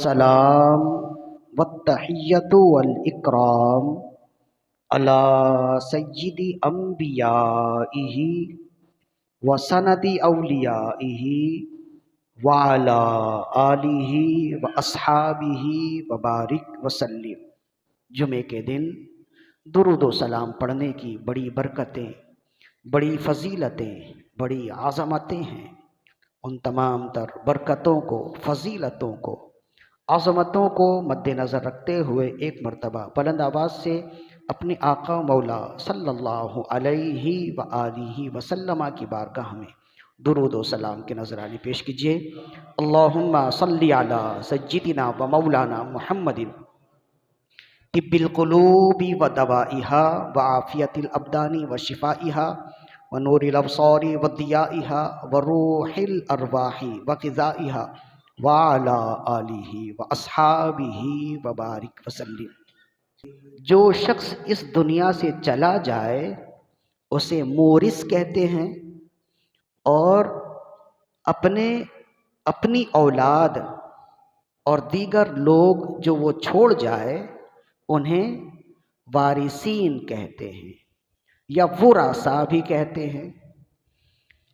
والسلام والتحیۃ والاکرام علی سید انبیائہ وسند اولیائہ وعلی آلہ واصحابہ وبارک وسلم۔ جمعے کے دن درود و سلام پڑھنے کی بڑی برکتیں، بڑی فضیلتیں، بڑی عظمتیں ہیں۔ ان تمام تر برکتوں کو، فضیلتوں کو، عظمتوں کو مد نظر رکھتے ہوئے ایک مرتبہ بلند آواز سے اپنے آقا مولا صلی اللہ علیہ وآلہ وسلم کی بارگاہ میں درود و سلام کے نذرانے پیش کیجیے۔ اللہم صلی علی سیدنا و مولانا محمد طب القلوب و دوائہا و عافیت الابدان و شفائہا و نور الابصار و ضیائہا و روح الارواح و غذائہا وعلی آلہ و اصحابہ و بارک وسلم۔ جو شخص اس دنیا سے چلا جائے اسے مورث کہتے ہیں، اور اپنی اولاد اور دیگر لوگ جو وہ چھوڑ جائے انہیں وارثین کہتے ہیں یا ورثاء بھی کہتے ہیں،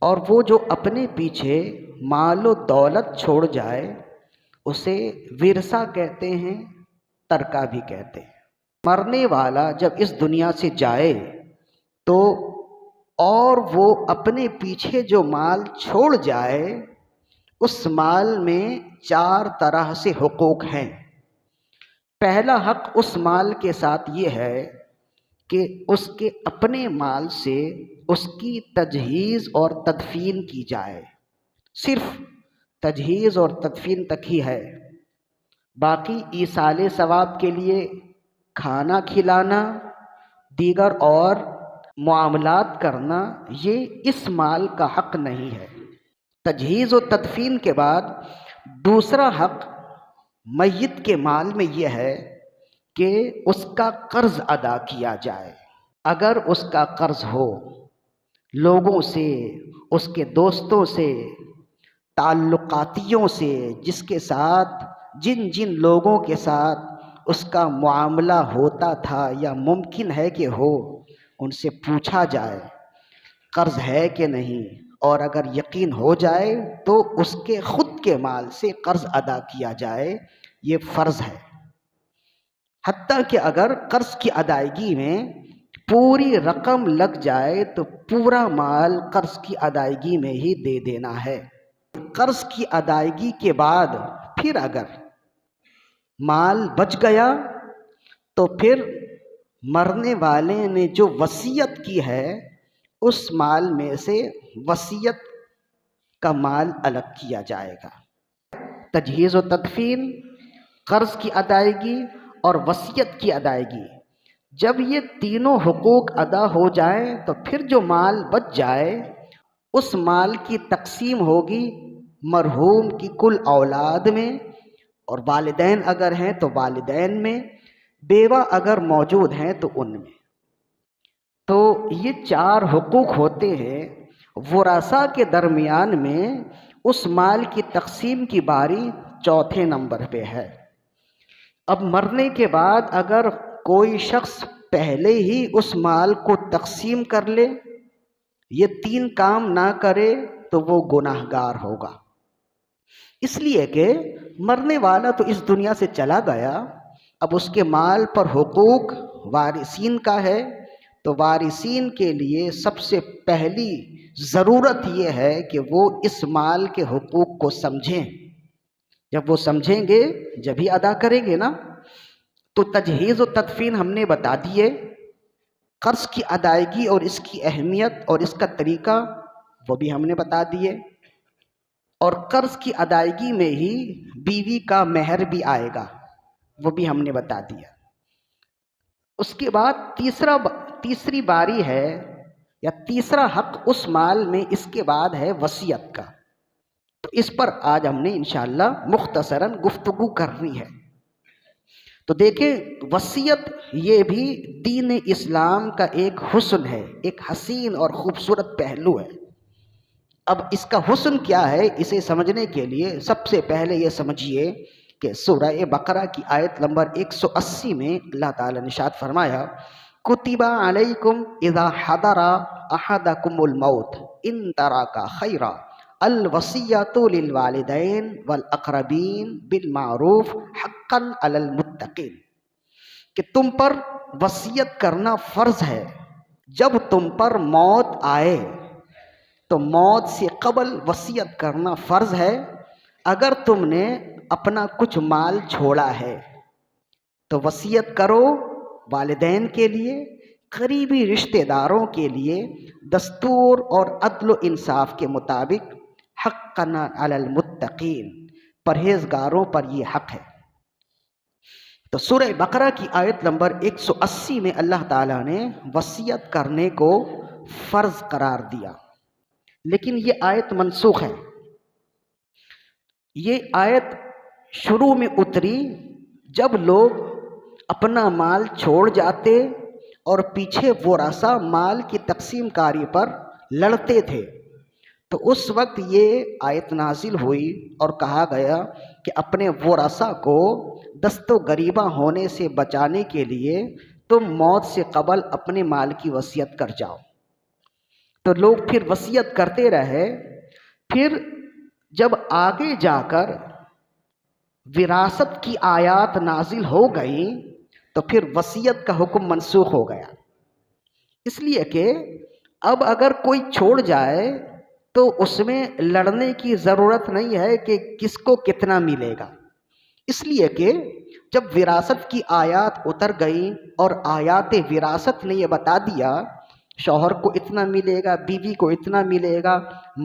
اور وہ جو اپنے پیچھے مال و دولت چھوڑ جائے اسے ورثہ کہتے ہیں، ترکہ بھی کہتے ہیں۔ مرنے والا جب اس دنیا سے جائے تو اور وہ اپنے پیچھے جو مال چھوڑ جائے اس مال میں 4 طرح سے حقوق ہیں۔ پہلا حق اس مال کے ساتھ یہ ہے کہ اس کے اپنے مال سے اس کی تجہیز اور تدفین کی جائے، صرف تجہیز اور تدفین تک ہی ہے، باقی ایصال ثواب کے لیے کھانا کھلانا، دیگر اور معاملات کرنا یہ اس مال کا حق نہیں ہے۔ تجہیز و تدفین کے بعد دوسرا حق میت کے مال میں یہ ہے کہ اس کا قرض ادا کیا جائے۔ اگر اس کا قرض ہو لوگوں سے، اس کے دوستوں سے، تعلقاتیوں سے، جن لوگوں کے ساتھ اس کا معاملہ ہوتا تھا یا ممکن ہے کہ ہو، ان سے پوچھا جائے قرض ہے کہ نہیں، اور اگر یقین ہو جائے تو اس کے خود کے مال سے قرض ادا کیا جائے، یہ فرض ہے۔ حتیٰ کہ اگر قرض کی ادائیگی میں پوری رقم لگ جائے تو پورا مال قرض کی ادائیگی میں ہی دے دینا ہے۔ قرض کی ادائیگی کے بعد پھر اگر مال بچ گیا تو پھر مرنے والے نے جو وصیت کی ہے اس مال میں سے وصیت کا مال الگ کیا جائے گا۔ تجہیز و تدفین، قرض کی ادائیگی اور وصیت کی ادائیگی، جب یہ تینوں حقوق ادا ہو جائیں تو پھر جو مال بچ جائے اس مال کی تقسیم ہوگی مرحوم کی کل اولاد میں، اور والدین اگر ہیں تو والدین میں، بیوہ اگر موجود ہیں تو ان میں۔ تو یہ 4 حقوق ہوتے ہیں۔ ورثاء کے درمیان میں اس مال کی تقسیم کی باری 4تھے نمبر پہ ہے۔ اب مرنے کے بعد اگر کوئی شخص پہلے ہی اس مال کو تقسیم کر لے، یہ 3 کام نہ کرے تو وہ گناہگار ہوگا، اس لیے کہ مرنے والا تو اس دنیا سے چلا گیا، اب اس کے مال پر حقوق وارثین کا ہے، تو وارثین کے لیے سب سے پہلی ضرورت یہ ہے کہ وہ اس مال کے حقوق کو سمجھیں۔ جب وہ سمجھیں گے جب ہی ادا کریں گے نا۔ تو تجہیز و تدفین ہم نے بتا دیے، قرض کی ادائیگی اور اس کی اہمیت اور اس کا طریقہ وہ بھی ہم نے بتا دیے، اور قرض کی ادائیگی میں ہی بیوی کا مہر بھی آئے گا، وہ بھی ہم نے بتا دیا۔ اس کے بعد تیسری باری ہے یا تیسرا حق اس مال میں اس کے بعد ہے وصیت کا، تو اس پر آج ہم نے انشاءاللہ مختصراً گفتگو کرنی ہے۔ تو دیکھیں، وصیت یہ بھی دین اسلام کا ایک حسن ہے، ایک حسین اور خوبصورت پہلو ہے۔ اب اس کا حسن کیا ہے، اسے سمجھنے کے لیے سب سے پہلے یہ سمجھیے کہ سورہ بقرہ کی آیت نمبر 180 میں اللہ تعالیٰ نے ارشاد فرمایا کتب علیکم اذا حضر احدکم الموت ان ترک خیرا الوصیۃ للوالدین والاقربین بالمعروف حقا علی المتقین، کہ تم پر وصیت کرنا فرض ہے جب تم پر موت آئے، تو موت سے قبل وصیت کرنا فرض ہے۔ اگر تم نے اپنا کچھ مال چھوڑا ہے تو وصیت کرو والدین کے لیے، قریبی رشتہ داروں کے لیے، دستور اور عدل و انصاف کے مطابق، حقا علی المتقین، پرہیزگاروں پر یہ حق ہے۔ تو سورہ بقرہ کی آیت نمبر 180 میں اللہ تعالیٰ نے وصیت کرنے کو فرض قرار دیا، لیکن یہ آیت منسوخ ہے۔ یہ آیت شروع میں اتری جب لوگ اپنا مال چھوڑ جاتے اور پیچھے ورثہ مال کی تقسیم کاری پر لڑتے تھے، تو اس وقت یہ آیت نازل ہوئی اور کہا گیا کہ اپنے ورثہ کو دست و گریباں ہونے سے بچانے کے لیے تم موت سے قبل اپنے مال کی وصیت کر جاؤ۔ تو لوگ پھر وصیت کرتے رہے، پھر جب آگے جا کر وراثت کی آیات نازل ہو گئی تو پھر وصیت کا حکم منسوخ ہو گیا، اس لیے کہ اب اگر کوئی چھوڑ جائے تو اس میں لڑنے کی ضرورت نہیں ہے کہ کس کو کتنا ملے گا، اس لیے کہ جب وراثت کی آیات اتر گئی اور آیات وراثت نے یہ بتا دیا شوہر کو اتنا ملے گا، بیوی کو اتنا ملے گا،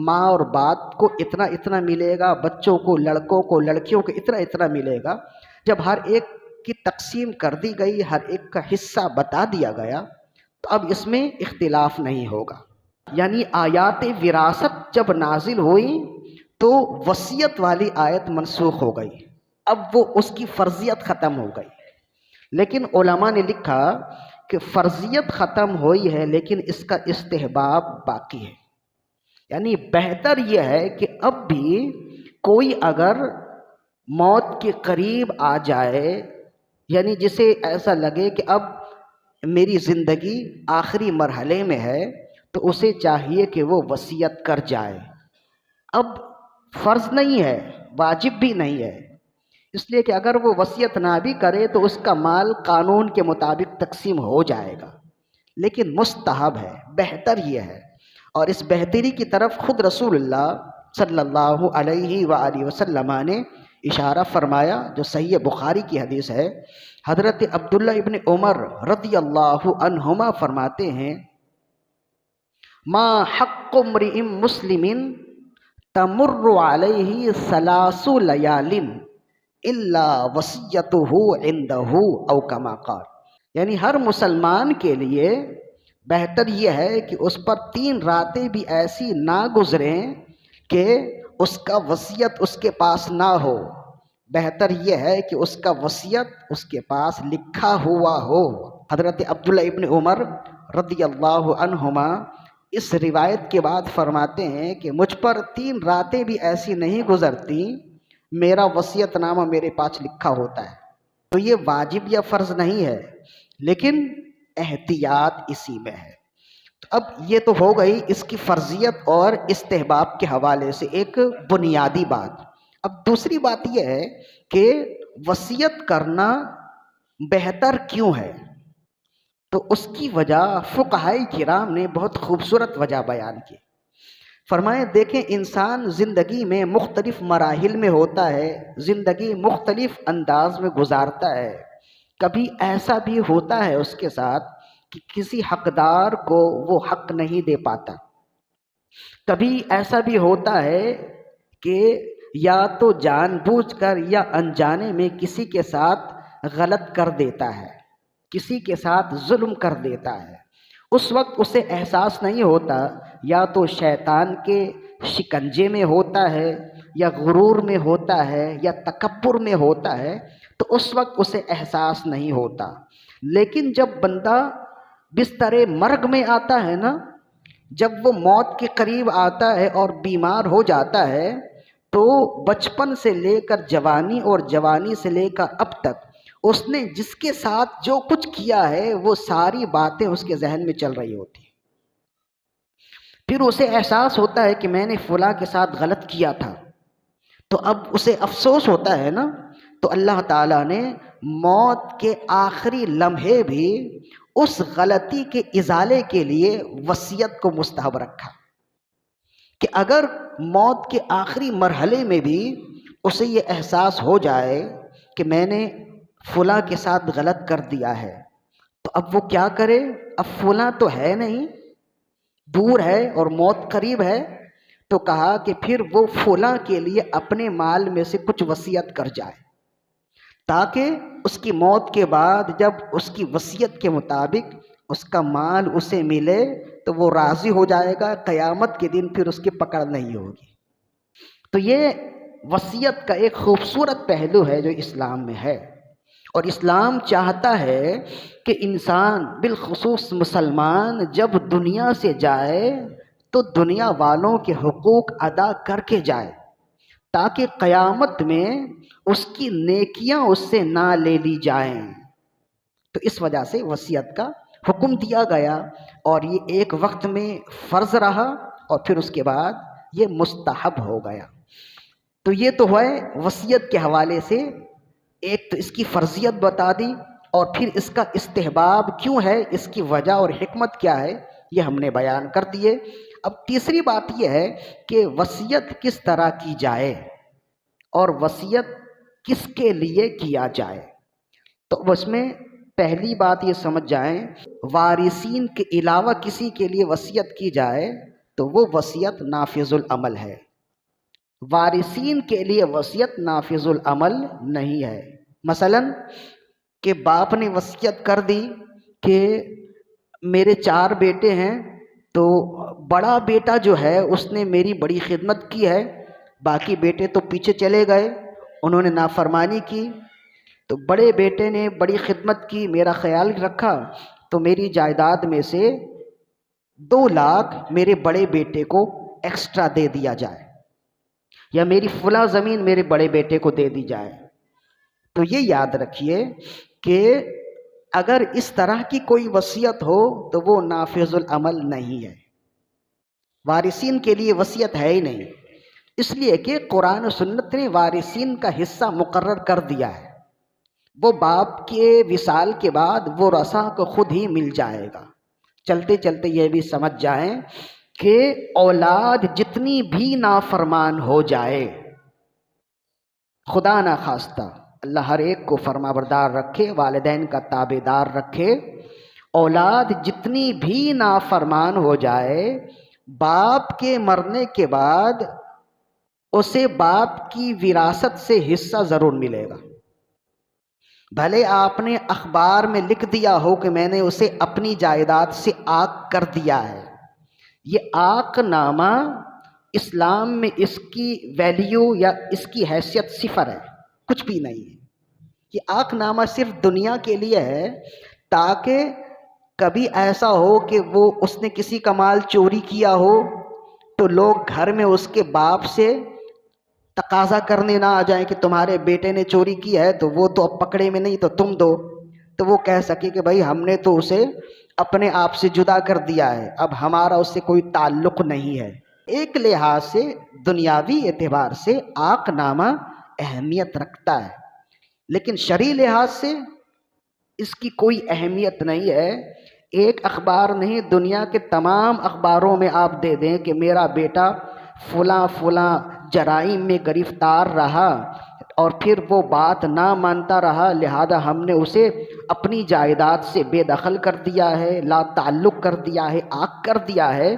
ماں اور باپ کو اتنا اتنا ملے گا، بچوں کو، لڑکوں کو، لڑکیوں کو اتنا اتنا ملے گا، جب ہر ایک کی تقسیم کر دی گئی، ہر ایک کا حصہ بتا دیا گیا، تو اب اس میں اختلاف نہیں ہوگا۔ یعنی آیات وراثت جب نازل ہوئی تو وصیت والی آیت منسوخ ہو گئی، اب وہ اس کی فرضیت ختم ہو گئی۔ لیکن علماء نے لکھا کہ فرضیت ختم ہوئی ہے لیکن اس کا استحباب باقی ہے، یعنی بہتر یہ ہے کہ اب بھی کوئی اگر موت کے قریب آ جائے، یعنی جسے ایسا لگے کہ اب میری زندگی آخری مرحلے میں ہے، تو اسے چاہیے کہ وہ وصیت کر جائے۔ اب فرض نہیں ہے، واجب بھی نہیں ہے، اس لیے کہ اگر وہ وصیت نہ بھی کرے تو اس کا مال قانون کے مطابق تقسیم ہو جائے گا، لیکن مستحب ہے، بہتر یہ ہے۔ اور اس بہتری کی طرف خود رسول اللہ صلی اللہ علیہ وآلہ وسلم نے اشارہ فرمایا، جو صحیح بخاری کی حدیث ہے۔ حضرت عبداللہ ابن عمر رضی اللہ عنہما فرماتے ہیں ما حق امرئ مسلم تمر علیہ ثلاث لیال الا وصیتہ عندہ او کما قال، یعنی ہر مسلمان کے لیے بہتر یہ ہے کہ اس پر 3 راتیں بھی ایسی نہ گزریں کہ اس کا وصیت اس کے پاس نہ ہو، بہتر یہ ہے کہ اس کا وصیت اس کے پاس لکھا ہوا ہو۔ حضرت عبداللہ ابن عمر رضی اللہ عنہما اس روایت کے بعد فرماتے ہیں کہ مجھ پر 3 راتیں بھی ایسی نہیں گزرتی میرا وصیت نامہ میرے پاس لکھا ہوتا ہے۔ تو یہ واجب یا فرض نہیں ہے، لیکن احتیاط اسی میں ہے۔ تو اب یہ تو ہو گئی اس کی فرضیت اور استحباب کے حوالے سے ایک بنیادی بات۔ اب دوسری بات یہ ہے کہ وصیت کرنا بہتر کیوں ہے؟ تو اس کی وجہ فقہائے کرام نے بہت خوبصورت وجہ بیان کی۔ فرمائے دیکھیں انسان زندگی میں مختلف مراحل میں ہوتا ہے، زندگی مختلف انداز میں گزارتا ہے، کبھی ایسا بھی ہوتا ہے اس کے ساتھ کہ کسی حقدار کو وہ حق نہیں دے پاتا، کبھی ایسا بھی ہوتا ہے کہ یا تو جان بوجھ کر یا انجانے میں کسی کے ساتھ غلط کر دیتا ہے، کسی کے ساتھ ظلم کر دیتا ہے، اس وقت اسے احساس نہیں ہوتا، یا تو شیطان کے شکنجے میں ہوتا ہے، یا غرور میں ہوتا ہے، یا تکبر میں ہوتا ہے، تو اس وقت اسے احساس نہیں ہوتا۔ لیکن جب بندہ بستر مرگ میں آتا ہے نا، جب وہ موت کے قریب آتا ہے اور بیمار ہو جاتا ہے، تو بچپن سے لے کر جوانی اور جوانی سے لے کر اب تک اس نے جس کے ساتھ جو کچھ کیا ہے وہ ساری باتیں اس کے ذہن میں چل رہی ہوتی ہیں۔ پھر اسے احساس ہوتا ہے کہ میں نے فلاں کے ساتھ غلط کیا تھا، تو اب اسے افسوس ہوتا ہے نا، تو اللہ تعالیٰ نے موت کے آخری لمحے بھی اس غلطی کے ازالے کے لیے وصیت کو مستحب رکھا، کہ اگر موت کے آخری مرحلے میں بھی اسے یہ احساس ہو جائے کہ میں نے فلاں کے ساتھ غلط کر دیا ہے، تو اب وہ کیا کرے؟ اب فلاں تو ہے نہیں، دور ہے اور موت قریب ہے، تو کہا کہ پھر وہ فلاں کے لیے اپنے مال میں سے کچھ وصیت کر جائے، تاکہ اس کی موت کے بعد جب اس کی وصیت کے مطابق اس کا مال اسے ملے تو وہ راضی ہو جائے گا، قیامت کے دن پھر اس کی پکڑ نہیں ہوگی۔ تو یہ وصیت کا ایک خوبصورت پہلو ہے جو اسلام میں ہے، اور اسلام چاہتا ہے کہ انسان بالخصوص مسلمان جب دنیا سے جائے تو دنیا والوں کے حقوق ادا کر کے جائے، تاکہ قیامت میں اس کی نیکیاں اس سے نہ لے لی جائیں۔ تو اس وجہ سے وصیت کا حکم دیا گیا، اور یہ ایک وقت میں فرض رہا اور پھر اس کے بعد یہ مستحب ہو گیا۔ تو یہ تو ہے وصیت کے حوالے سے، ایک تو اس کی فرضیت بتا دی، اور پھر اس کا استحباب کیوں ہے، اس کی وجہ اور حکمت کیا ہے، یہ ہم نے بیان کر دیے۔ اب تیسری بات یہ ہے کہ وصیت کس طرح کی جائے اور وصیت کس کے لیے کیا جائے۔ تو اس میں پہلی بات یہ سمجھ جائیں، وارثین کے علاوہ کسی کے لیے وصیت کی جائے تو وہ وصیت نافذ العمل ہے، وارثین کے لیے وصیت نافذ العمل نہیں ہے۔ مثلا کہ باپ نے وصیت کر دی کہ میرے 4 بیٹے ہیں، تو بڑا بیٹا جو ہے اس نے میری بڑی خدمت کی ہے، باقی بیٹے تو پیچھے چلے گئے، انہوں نے نافرمانی کی، تو بڑے بیٹے نے بڑی خدمت کی، میرا خیال رکھا، تو میری جائیداد میں سے 2 لاکھ میرے بڑے بیٹے کو ایکسٹرا دے دیا جائے، یا میری فلاں زمین میرے بڑے بیٹے کو دے دی جائے۔ تو یہ یاد رکھیے کہ اگر اس طرح کی کوئی وصیت ہو تو وہ نافذ العمل نہیں ہے، وارثین کے لیے وصیت ہے ہی نہیں، اس لیے کہ قرآن و سنت نے وارثین کا حصہ مقرر کر دیا ہے، وہ باپ کے وصال کے بعد وہ رثا کو خود ہی مل جائے گا۔ چلتے چلتے یہ بھی سمجھ جائیں کہ اولاد جتنی بھی نافرمان ہو جائے، خدا نہ خواستہ، اللہ ہر ایک کو فرما بردار رکھے، والدین کا تابع دار رکھے، اولاد جتنی بھی نافرمان ہو جائے، باپ کے مرنے کے بعد اسے باپ کی وراثت سے حصہ ضرور ملے گا، بھلے آپ نے اخبار میں لکھ دیا ہو کہ میں نے اسے اپنی جائیداد سے عاق کر دیا ہے، یہ عاق نامہ اسلام میں اس کی ویلیو یا اس کی حیثیت صفر ہے، کچھ بھی نہیں ہے۔ یہ عاق نامہ صرف دنیا کے لیے ہے تاکہ کبھی ایسا ہو کہ وہ اس نے کسی کا مال چوری کیا ہو تو لوگ گھر میں اس کے باپ سے تقاضا کرنے نہ آ جائیں کہ تمہارے بیٹے نے چوری کی ہے تو وہ تو اب پکڑے میں نہیں تو تم دو، تو وہ کہہ سکے کہ بھائی ہم نے تو اسے اپنے آپ سے جدا کر دیا ہے، اب ہمارا اس سے کوئی تعلق نہیں ہے۔ ایک لحاظ سے دنیاوی اعتبار سے عاق نامہ اہمیت رکھتا ہے، لیکن شرعی لحاظ سے اس کی کوئی اہمیت نہیں ہے۔ ایک اخبار نہیں، دنیا کے تمام اخباروں میں آپ دے دیں کہ میرا بیٹا فلاں فلاں جرائم میں گرفتار رہا اور پھر وہ بات نہ مانتا رہا، لہذا ہم نے اسے اپنی جائیداد سے بے دخل کر دیا ہے، لا تعلق کر دیا ہے، عاق کر دیا ہے،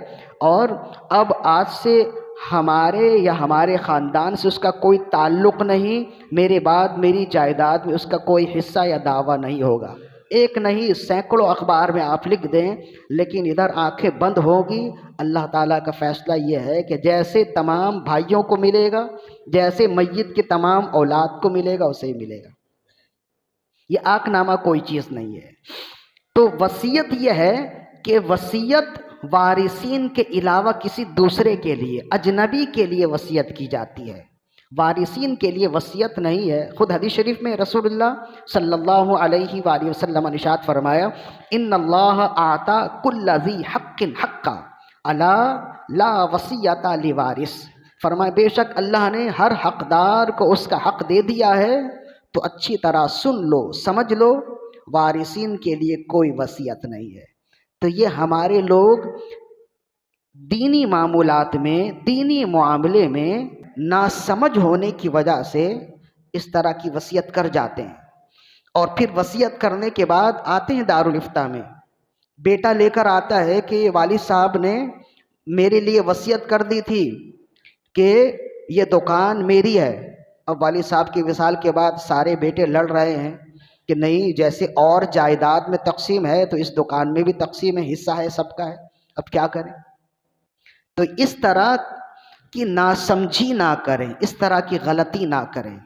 اور اب آج سے ہمارے یا ہمارے خاندان سے اس کا کوئی تعلق نہیں، میرے بعد میری جائیداد میں اس کا کوئی حصہ یا دعویٰ نہیں ہوگا۔ ایک نہیں سینکڑوں اخبار میں آپ لکھ دیں، لیکن ادھر آنکھیں بند ہوگی۔ اللہ تعالیٰ کا فیصلہ یہ ہے کہ جیسے تمام بھائیوں کو ملے گا، جیسے میت کے تمام اولاد کو ملے گا، اسے ہی ملے گا۔ یہ عاق نامہ کوئی چیز نہیں ہے۔ تو وصیت یہ ہے کہ وصیت وارثین کے علاوہ کسی دوسرے کے لیے، اجنبی کے لیے وصیت کی جاتی ہے، وارثین کے لیے وصیت نہیں ہے۔ خود حدیث شریف میں رسول اللہ صلی اللہ علیہ وآلہ وسلم نے ارشاد فرمایا، ان اللہ اعطی کل ذی حق حقا الا لا وصیت لوارث، فرمایا بے شک اللہ نے ہر حقدار کو اس کا حق دے دیا ہے، تو اچھی طرح سن لو، سمجھ لو، وارثین کے لیے کوئی وصیت نہیں ہے۔ تو یہ ہمارے لوگ دینی معمولات میں، دینی معاملے میں ناسمجھ ہونے کی وجہ سے اس طرح کی وصیت کر جاتے ہیں، اور پھر وصیت کرنے کے بعد آتے ہیں دارالافتاء میں، بیٹا لے کر آتا ہے کہ والد صاحب نے میرے لیے وصیت کر دی تھی کہ یہ دکان میری ہے۔ اب والد صاحب کی وصال کے بعد سارے بیٹے لڑ رہے ہیں کہ نہیں، جیسے اور جائیداد میں تقسیم ہے تو اس دکان میں بھی تقسیم ہے، حصہ ہے، سب کا ہے، اب کیا کریں؟ تو اس طرح کی ناسمجھی نہ کریں، اس طرح کی غلطی نہ کریں۔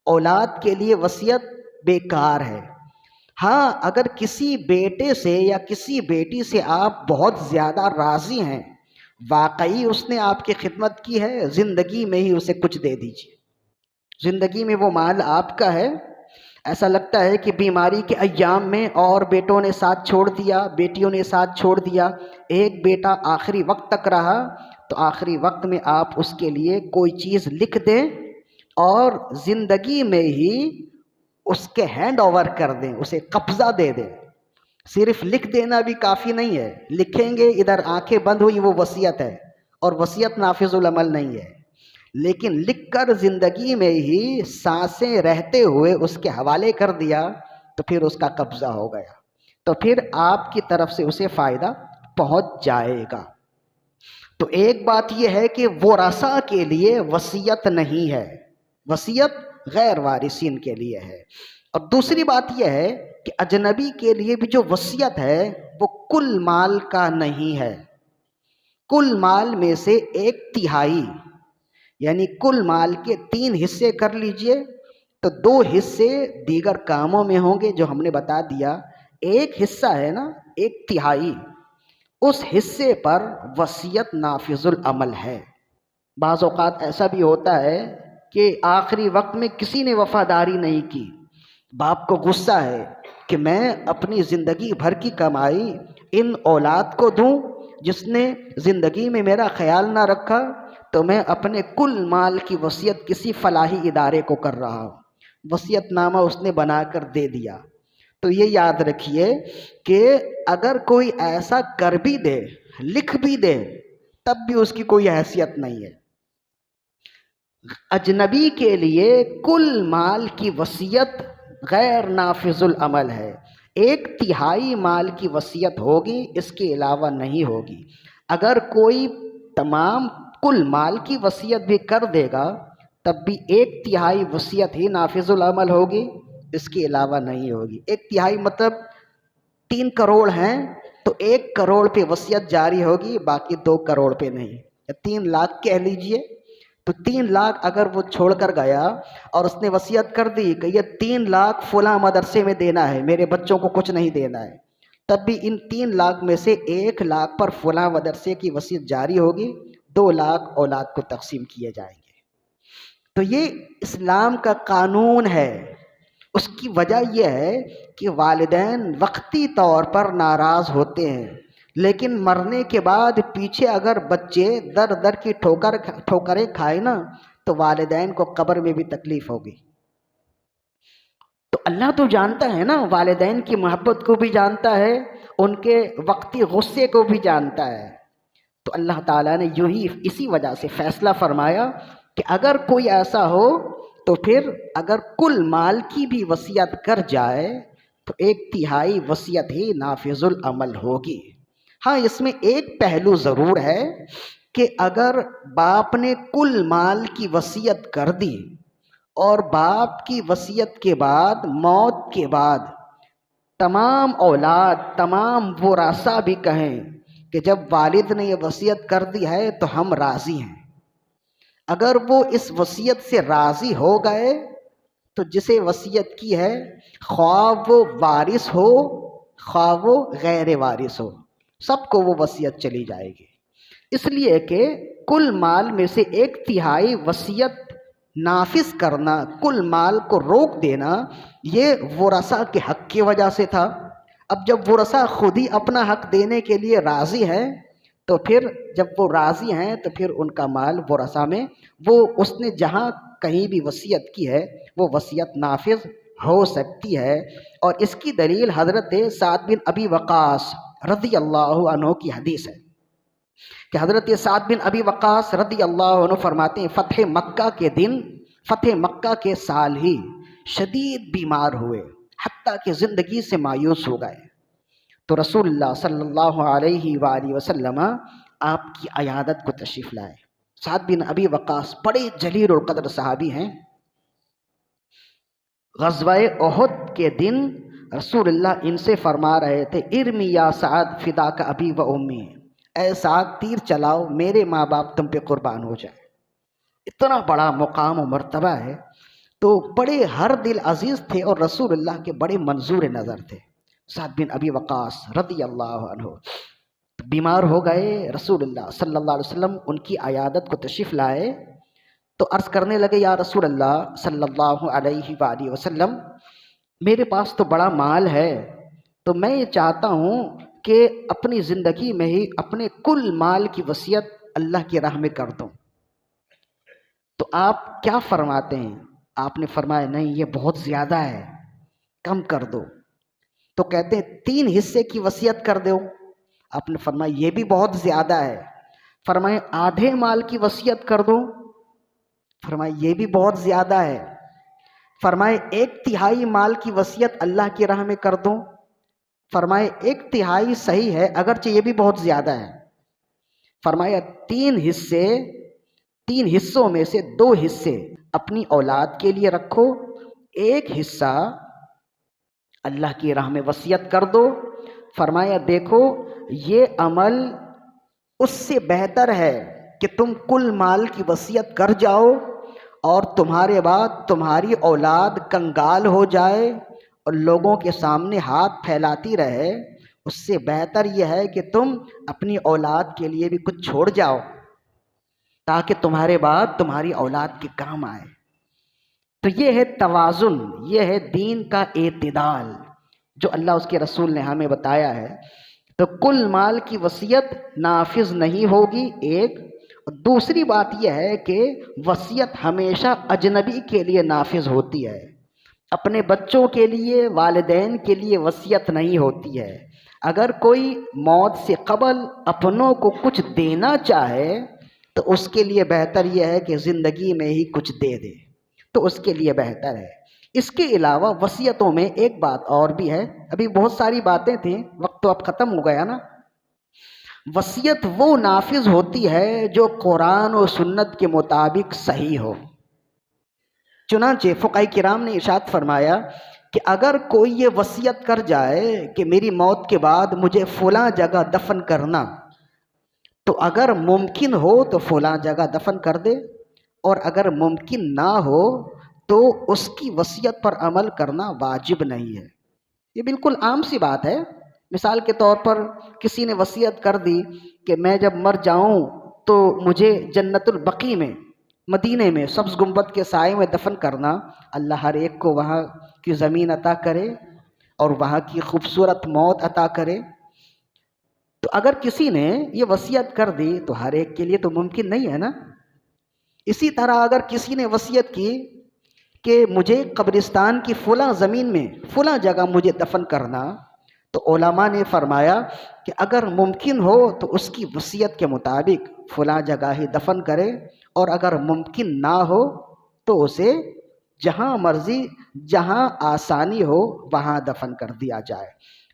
اولاد کے لیے وصیت بیکار ہے۔ ہاں، اگر کسی بیٹے سے یا کسی بیٹی سے آپ بہت زیادہ راضی ہیں، واقعی اس نے آپ کی خدمت کی ہے، زندگی میں ہی اسے کچھ دے دیجیے۔ زندگی میں وہ مال آپ کا ہے، ایسا لگتا ہے کہ بیماری کے ایام میں اور بیٹوں نے ساتھ چھوڑ دیا، بیٹیوں نے ساتھ چھوڑ دیا، ایک بیٹا آخری وقت تک رہا، تو آخری وقت میں آپ اس کے لیے کوئی چیز لکھ دیں اور زندگی میں ہی اس کے ہینڈ اوور کر دیں، اسے قبضہ دے دیں۔ صرف لکھ دینا بھی کافی نہیں ہے، لکھیں گے ادھر آنکھیں بند ہوئی، وہ وصیت ہے، اور وصیت نافذ العمل نہیں ہے، لیکن لکھ کر زندگی میں ہی سانسیں رہتے ہوئے اس کے حوالے کر دیا تو پھر اس کا قبضہ ہو گیا، تو پھر آپ کی طرف سے اسے فائدہ پہنچ جائے گا۔ تو ایک بات یہ ہے کہ ورثاء کے لیے وصیت نہیں ہے، وصیت غیر وارثین کے لیے ہے۔ اور دوسری بات یہ ہے کہ اجنبی کے لیے بھی جو وصیت ہے وہ کل مال کا نہیں ہے، کل مال میں سے 1/3، یعنی کل مال کے 3 حصے کر لیجئے، تو 2 حصے دیگر کاموں میں ہوں گے جو ہم نے بتا دیا، ایک حصہ ہے نا 1/3، اس حصے پر وصیت نافذ العمل ہے۔ بعض اوقات ایسا بھی ہوتا ہے کہ آخری وقت میں کسی نے وفاداری نہیں کی، باپ کو غصہ ہے کہ میں اپنی زندگی بھر کی کمائی ان اولاد کو دوں، جس نے زندگی میں میرا خیال نہ رکھا، تو میں اپنے کل مال کی وصیت کسی فلاحی ادارے کو کر رہا ہوں، وصیت نامہ اس نے بنا کر دے دیا۔ تو یہ یاد رکھیے کہ اگر کوئی ایسا کر بھی دے، لکھ بھی دے، تب بھی اس کی کوئی حیثیت نہیں ہے۔ اجنبی کے لیے کل مال کی وصیت غیر نافذ العمل ہے، 1/3 مال کی وصیت ہوگی، اس کے علاوہ نہیں ہوگی۔ اگر کوئی تمام کل مال کی وصیت بھی کر دے گا تب بھی 1/3 وصیت ہی نافذ العمل ہوگی، اس کے علاوہ نہیں ہوگی۔ 1/3 مطلب 3 کروڑ ہیں تو 1 کروڑ پہ وصیت جاری ہوگی، باقی 2 کروڑ پہ نہیں، یا 3 لاکھ کہہ لیجئے، تو 3 لاکھ اگر وہ چھوڑ کر گیا اور اس نے وصیت کر دی کہ یہ 3 لاکھ فلاں مدرسے میں دینا ہے، میرے بچوں کو کچھ نہیں دینا ہے، تب بھی ان 3 لاکھ میں سے 1 لاکھ پر فلاں مدرسے کی وصیت جاری ہوگی، 2 لاکھ اولاد کو تقسیم کیے جائیں گے۔ تو یہ اسلام کا قانون ہے۔ اس کی وجہ یہ ہے کہ والدین وقتی طور پر ناراض ہوتے ہیں، لیکن مرنے کے بعد پیچھے اگر بچے در در کی ٹھوکریں کھائے نا تو والدین کو قبر میں بھی تکلیف ہوگی۔ تو اللہ تو جانتا ہے نا، والدین کی محبت کو بھی جانتا ہے، ان کے وقتی غصے کو بھی جانتا ہے۔ تو اللہ تعالیٰ نے یوں ہی اسی وجہ سے فیصلہ فرمایا کہ اگر کوئی ایسا ہو تو پھر اگر کل مال کی بھی وصیت کر جائے تو 1/3 وصیت ہی نافذ العمل ہوگی۔ ہاں، اس میں ایک پہلو ضرور ہے کہ اگر باپ نے کل مال کی وصیت کر دی اور باپ کی وصیت کے بعد، موت کے بعد، تمام اولاد، تمام ورثاء بھی کہیں کہ جب والد نے یہ وصیت کر دی ہے تو ہم راضی ہیں، اگر وہ اس وصیت سے راضی ہو گئے تو جسے وصیت کی ہے، خواہ وہ وارث ہو خواہ وہ غیر وارث ہو، سب کو وہ وصیت چلی جائے گی، اس لیے کہ کل مال میں سے 1/3 وصیت نافذ کرنا، کل مال کو روک دینا، یہ ورثاء کے حق کی وجہ سے تھا۔ اب جب ورثاء خود ہی اپنا حق دینے کے لیے راضی ہیں تو پھر جب وہ راضی ہیں تو پھر ان کا مال ورثاء میں، وہ اس نے جہاں کہیں بھی وصیت کی ہے وہ وصیت نافذ ہو سکتی ہے۔ اور اس کی دلیل حضرت سعد بن ابی وقاص رضی اللہ عنہ کی حدیث ہے کہ حضرت سعد بن ابی وقاص رضی اللہ عنہ فرماتے ہیں فتح مکہ کے دن، فتح مکہ کے سال ہی شدید بیمار ہوئے حتیٰ کہ زندگی سے مایوس ہو گئے، تو رسول اللہ صلی اللہ علیہ وآلہ وسلم آپ کی عیادت کو تشریف لائے۔ سعد بن ابی وقاص بڑے جلیل القدر صحابی ہیں۔ غزوہ احد کے دن رسول اللہ ان سے فرما رہے تھے ارمی یا سعد فداک ابی و امی، اے سعد تیر چلاؤ، میرے ماں باپ تم پہ قربان ہو جائے۔ اتنا بڑا مقام و مرتبہ ہے، تو بڑے ہر دل عزیز تھے اور رسول اللہ کے بڑے منظور نظر تھے۔ سعد بن ابی وقاص رضی اللہ عنہ بیمار ہو گئے، رسول اللہ صلی اللہ علیہ وسلم ان کی عیادت کو تشریف لائے تو عرض کرنے لگے یا رسول اللہ صلی اللہ علیہ وآلہ وسلم، میرے پاس تو بڑا مال ہے، تو میں یہ چاہتا ہوں کہ اپنی زندگی میں ہی اپنے کل مال کی وصیت اللہ کی راہ میں کر دوں، تو آپ کیا فرماتے ہیں؟ آپ نے فرمایا نہیں، یہ بہت زیادہ ہے، کم کر دو۔ تو کہتے ہیں 3 حصے کی وصیت کر دو۔ آپ نے فرمایا یہ بھی بہت زیادہ ہے۔ فرمایا آدھے مال کی وصیت کر دو۔ فرمایا یہ بھی بہت زیادہ ہے۔ فرمائے 1/3 مال کی وصیت اللہ کی راہ میں کر دوں۔ فرمائے 1/3 صحیح ہے اگرچہ یہ بھی بہت زیادہ ہے۔ فرمایا 3 حصوں میں سے 2 حصے اپنی اولاد کے لیے رکھو، 1 حصہ اللہ کی راہ میں وصیت کر دو۔ فرمایا دیکھو یہ عمل اس سے بہتر ہے کہ تم کل مال کی وصیت کر جاؤ اور تمہارے بعد تمہاری اولاد کنگال ہو جائے اور لوگوں کے سامنے ہاتھ پھیلاتی رہے، اس سے بہتر یہ ہے کہ تم اپنی اولاد کے لیے بھی کچھ چھوڑ جاؤ تاکہ تمہارے بعد تمہاری اولاد کے کام آئے۔ تو یہ ہے توازن، یہ ہے دین کا اعتدال جو اللہ اس کے رسول نے ہمیں بتایا ہے۔ تو کل مال کی وصیت نافذ نہیں ہوگی ایک، اور دوسری بات یہ ہے کہ وصیت ہمیشہ اجنبی کے لیے نافذ ہوتی ہے، اپنے بچوں کے لیے، والدین کے لیے وصیت نہیں ہوتی ہے۔ اگر کوئی موت سے قبل اپنوں کو کچھ دینا چاہے تو اس کے لیے بہتر یہ ہے کہ زندگی میں ہی کچھ دے دے، تو اس کے لیے بہتر ہے۔ اس کے علاوہ وصیتوں میں ایک بات اور بھی ہے، ابھی بہت ساری باتیں تھیں، وقت تو اب ختم ہو گیا نا۔ وصیت وہ نافذ ہوتی ہے جو قرآن و سنت کے مطابق صحیح ہو۔ چنانچہ فقہاء کرام نے ارشاد فرمایا کہ اگر کوئی یہ وصیت کر جائے کہ میری موت کے بعد مجھے فلاں جگہ دفن کرنا، تو اگر ممکن ہو تو فلاں جگہ دفن کر دے، اور اگر ممکن نہ ہو تو اس کی وصیت پر عمل کرنا واجب نہیں ہے۔ یہ بالکل عام سی بات ہے۔ مثال کے طور پر کسی نے وصیت کر دی کہ میں جب مر جاؤں تو مجھے جنت البقیع میں، مدینے میں سبز گنبد کے سائے میں دفن کرنا، اللہ ہر ایک کو وہاں کی زمین عطا کرے اور وہاں کی خوبصورت موت عطا کرے۔ تو اگر کسی نے یہ وصیت کر دی تو ہر ایک کے لیے تو ممکن نہیں ہے نا۔ اسی طرح اگر کسی نے وصیت کی کہ مجھے قبرستان کی فلاں زمین میں فلاں جگہ مجھے دفن کرنا، تو علماء نے فرمایا کہ اگر ممکن ہو تو اس کی وصیت کے مطابق فلاں جگہ ہی دفن کرے، اور اگر ممکن نہ ہو تو اسے جہاں مرضی، جہاں آسانی ہو وہاں دفن کر دیا جائے۔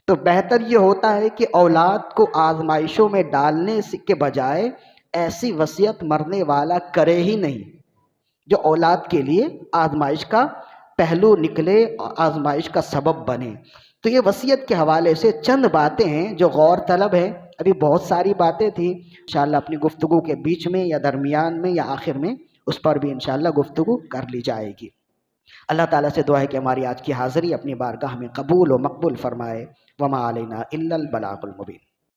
تو بہتر یہ ہوتا ہے کہ اولاد کو آزمائشوں میں ڈالنے کے بجائے ایسی وصیت مرنے والا کرے ہی نہیں جو اولاد کے لیے آزمائش کا پہلو نکلے اور آزمائش کا سبب بنے۔ تو یہ وصیت کے حوالے سے چند باتیں ہیں جو غور طلب ہیں۔ ابھی بہت ساری باتیں تھیں، انشاءاللہ اپنی گفتگو کے بیچ میں یا درمیان میں یا آخر میں اس پر بھی انشاءاللہ گفتگو کر لی جائے گی۔ اللہ تعالیٰ سے دعا ہے کہ ہماری آج کی حاضری اپنی بارگاہ میں قبول و مقبول فرمائے۔ وما علینا الا البلاغ المبین۔